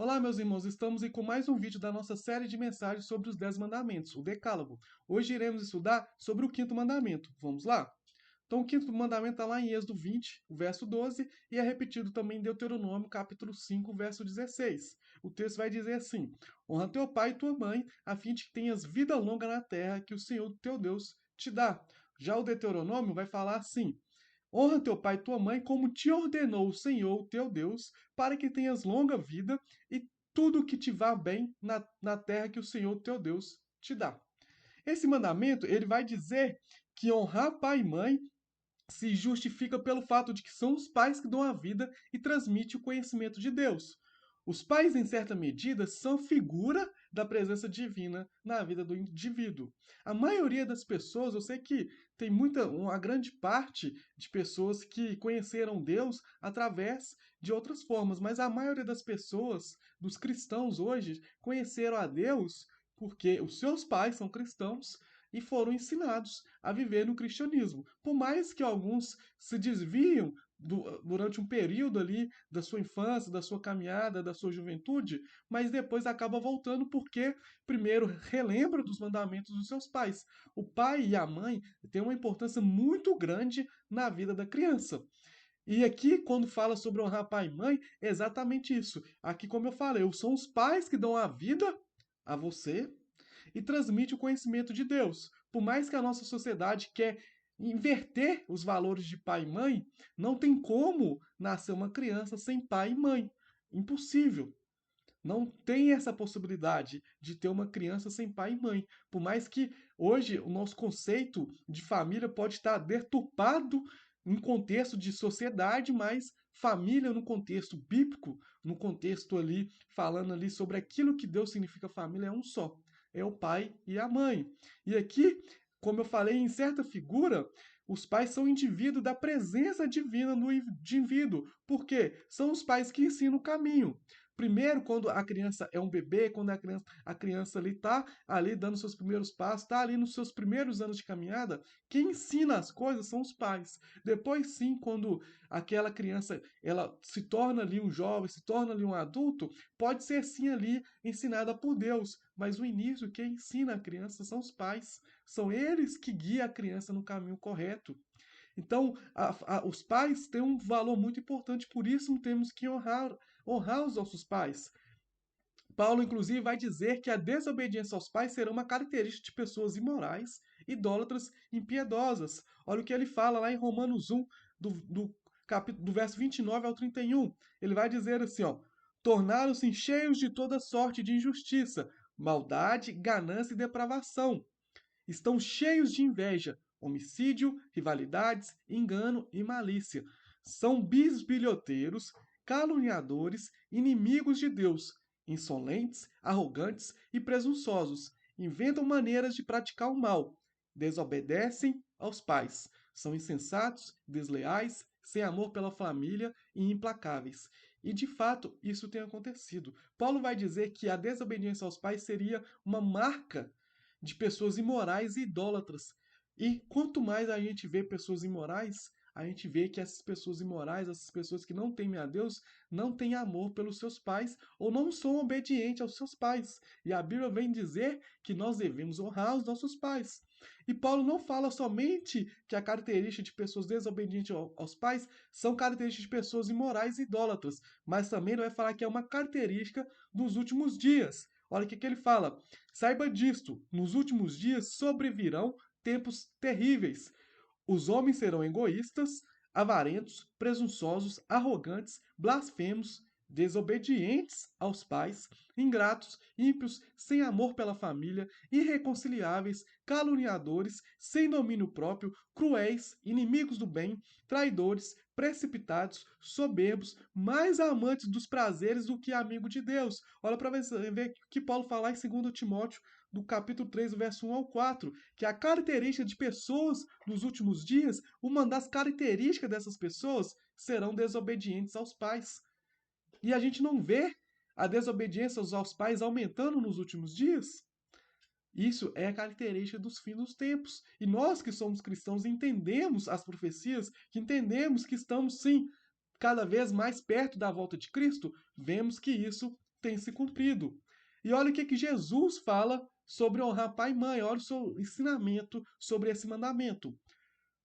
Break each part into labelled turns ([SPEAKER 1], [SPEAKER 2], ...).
[SPEAKER 1] Olá, meus irmãos, estamos aí com mais um vídeo da nossa série de mensagens sobre os 10 mandamentos, o Decálogo. Hoje iremos estudar sobre o quinto mandamento. Vamos lá? Então, o quinto mandamento está lá em Êxodo 20, o verso 12, e é repetido também em Deuteronômio, capítulo 5, verso 16. O texto vai dizer assim: Honra teu pai e tua mãe, a fim de que tenhas vida longa na terra que o Senhor teu Deus te dá. Já o Deuteronômio vai falar assim: Honra teu pai e tua mãe, como te ordenou o Senhor, teu Deus, para que tenhas longa vida e tudo que te vá bem na terra que o Senhor, teu Deus, te dá. Esse mandamento, ele vai dizer que honrar pai e mãe se justifica pelo fato de que são os pais que dão a vida e transmitem o conhecimento de Deus. Os pais, em certa medida, são figura da presença divina na vida do indivíduo. A maioria das pessoas, eu sei que tem uma grande parte de pessoas que conheceram Deus através de outras formas, mas a maioria das pessoas, dos cristãos hoje, conheceram a Deus porque os seus pais são cristãos e foram ensinados a viver no cristianismo. Por mais que alguns se desviam durante um período ali da sua infância, da sua caminhada, da sua juventude, mas depois acaba voltando porque primeiro relembra dos mandamentos dos seus pais. O pai e a mãe têm uma importância muito grande na vida da criança. E aqui, quando fala sobre honrar pai e mãe, é exatamente isso. Aqui, como eu falei, são os pais que dão a vida a você e transmite o conhecimento de Deus. Por mais que a nossa sociedade quer inverter os valores de pai e mãe, não tem como nascer uma criança sem pai e mãe. Impossível. Não tem essa possibilidade de ter uma criança sem pai e mãe. Por mais que hoje o nosso conceito de família pode estar deturpado em contexto de sociedade, mas família no contexto bíblico, no contexto ali, falando ali sobre aquilo que Deus significa família, é um só. É o pai e a mãe. E aqui, como eu falei, em certa figura, os pais são indivíduos da presença divina no indivíduo. Por quê? São os pais que ensinam o caminho. Primeiro, quando a criança é um bebê, quando a criança ali está ali dando seus primeiros passos, está ali nos seus primeiros anos de caminhada, quem ensina as coisas são os pais. Depois, sim, quando aquela criança ela se torna ali um jovem, se torna ali um adulto, pode ser sim ali ensinada por Deus, mas o início, quem ensina a criança são os pais. São eles que guiam a criança no caminho correto. Então, os pais têm um valor muito importante, por isso temos que honrar os nossos pais. Paulo, inclusive, vai dizer que a desobediência aos pais será uma característica de pessoas imorais, idólatras, impiedosas. Olha o que ele fala lá em Romanos 1, do verso 29 ao 31. Ele vai dizer assim, ó, tornaram-se cheios de toda sorte de injustiça, maldade, ganância e depravação. Estão cheios de inveja, homicídio, rivalidades, engano e malícia. São bisbilhoteiros, caluniadores, inimigos de Deus, insolentes, arrogantes e presunçosos. Inventam maneiras de praticar o mal. Desobedecem aos pais. São insensatos, desleais, sem amor pela família e implacáveis. E de fato, isso tem acontecido. Paulo vai dizer que a desobediência aos pais seria uma marca de pessoas imorais e idólatras. E quanto mais a gente vê pessoas imorais, a gente vê que essas pessoas imorais, essas pessoas que não temem a Deus, não têm amor pelos seus pais ou não são obedientes aos seus pais. E a Bíblia vem dizer que nós devemos honrar os nossos pais. E Paulo não fala somente que a característica de pessoas desobedientes aos pais são características de pessoas imorais e idólatras, mas também ele vai falar que é uma característica dos últimos dias. Olha o que ele fala. Saiba disto, nos últimos dias sobrevirão tempos terríveis. Os homens serão egoístas, avarentos, presunçosos, arrogantes, blasfemos, desobedientes aos pais, ingratos, ímpios, sem amor pela família, irreconciliáveis, caluniadores, sem domínio próprio, cruéis, inimigos do bem, traidores, precipitados, soberbos, mais amantes dos prazeres do que amigo de Deus. Olha para ver o que Paulo fala em 2 Timóteo, do capítulo 3, verso 1 ao 4, que a característica de pessoas nos últimos dias, uma das características dessas pessoas serão desobedientes aos pais. E a gente não vê a desobediência aos pais aumentando nos últimos dias. Isso é a característica dos fins dos tempos. E nós que somos cristãos entendemos as profecias, que entendemos que estamos sim cada vez mais perto da volta de Cristo, vemos que isso tem se cumprido. E olha o que Jesus fala sobre honrar pai e mãe. Olha o seu ensinamento sobre esse mandamento.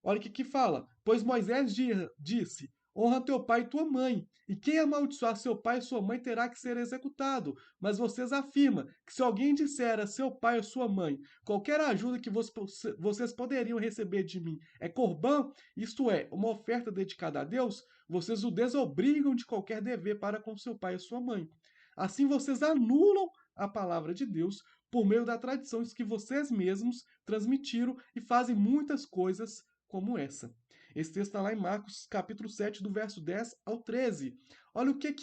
[SPEAKER 1] Olha o que fala. Pois Moisés disse: honra teu pai e tua mãe, e quem amaldiçoar seu pai e sua mãe terá que ser executado. Mas vocês afirmam que se alguém disser a seu pai ou sua mãe, qualquer ajuda que vocês poderiam receber de mim é corbã, isto é, uma oferta dedicada a Deus, vocês o desobrigam de qualquer dever para com seu pai e sua mãe. Assim vocês anulam a palavra de Deus por meio da tradição que vocês mesmos transmitiram e fazem muitas coisas como essa. Esse texto está lá em Marcos, capítulo 7, do verso 10 ao 13. Olha o que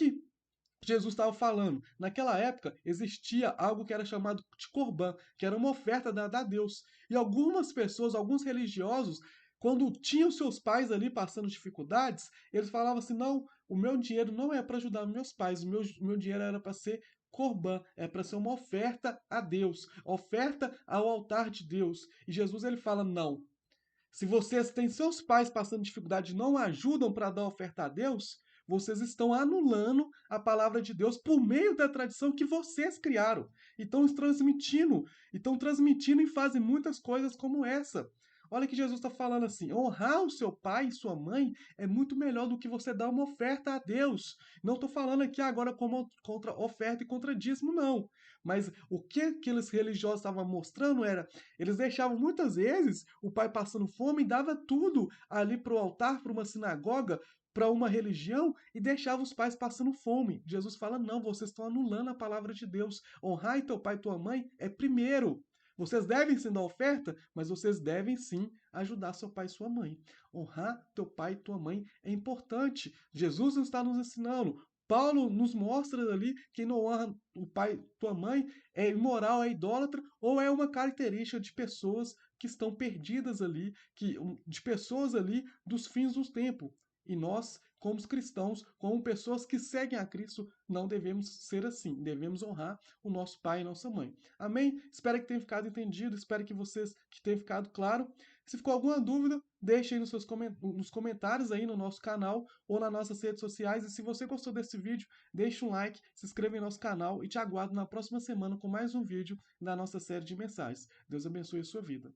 [SPEAKER 1] Jesus estava falando. Naquela época existia algo que era chamado de Corban, que era uma oferta dada a Deus. E algumas pessoas, alguns religiosos, quando tinham seus pais ali passando dificuldades, eles falavam assim: não, o meu dinheiro não é para ajudar meus pais, o meu dinheiro era para ser Corban, é para ser uma oferta a Deus, oferta ao altar de Deus. E Jesus ele fala: não, se vocês têm seus pais passando dificuldade e não ajudam para dar oferta a Deus, vocês estão anulando a palavra de Deus por meio da tradição que vocês criaram. E estão transmitindo e fazem muitas coisas como essa. Olha que Jesus está falando assim: honrar o seu pai e sua mãe é muito melhor do que você dar uma oferta a Deus. Não estou falando aqui agora como contra oferta e contra dízimo, não. Mas o que aqueles religiosos estavam mostrando era, eles deixavam muitas vezes o pai passando fome e dava tudo ali para o altar, para uma sinagoga, para uma religião e deixava os pais passando fome. Jesus fala: não, vocês estão anulando a palavra de Deus. Honrar teu pai e tua mãe é primeiro. Vocês devem sim dar oferta, mas vocês devem sim ajudar seu pai e sua mãe. Honrar teu pai e tua mãe é importante. Jesus está nos ensinando. Paulo nos mostra ali que não honra o pai e tua mãe é imoral, é idólatra, ou é uma característica de pessoas que estão perdidas ali, de pessoas ali dos fins dos tempos. E nós, como cristãos, como pessoas que seguem a Cristo, não devemos ser assim. Devemos honrar o nosso pai e nossa mãe. Amém? Espero que tenha ficado entendido, espero que tenha ficado claro. Se ficou alguma dúvida, deixe aí nos comentários aí no nosso canal ou nas nossas redes sociais. E se você gostou desse vídeo, deixe um like, se inscreva em nosso canal e te aguardo na próxima semana com mais um vídeo da nossa série de mensagens. Deus abençoe a sua vida.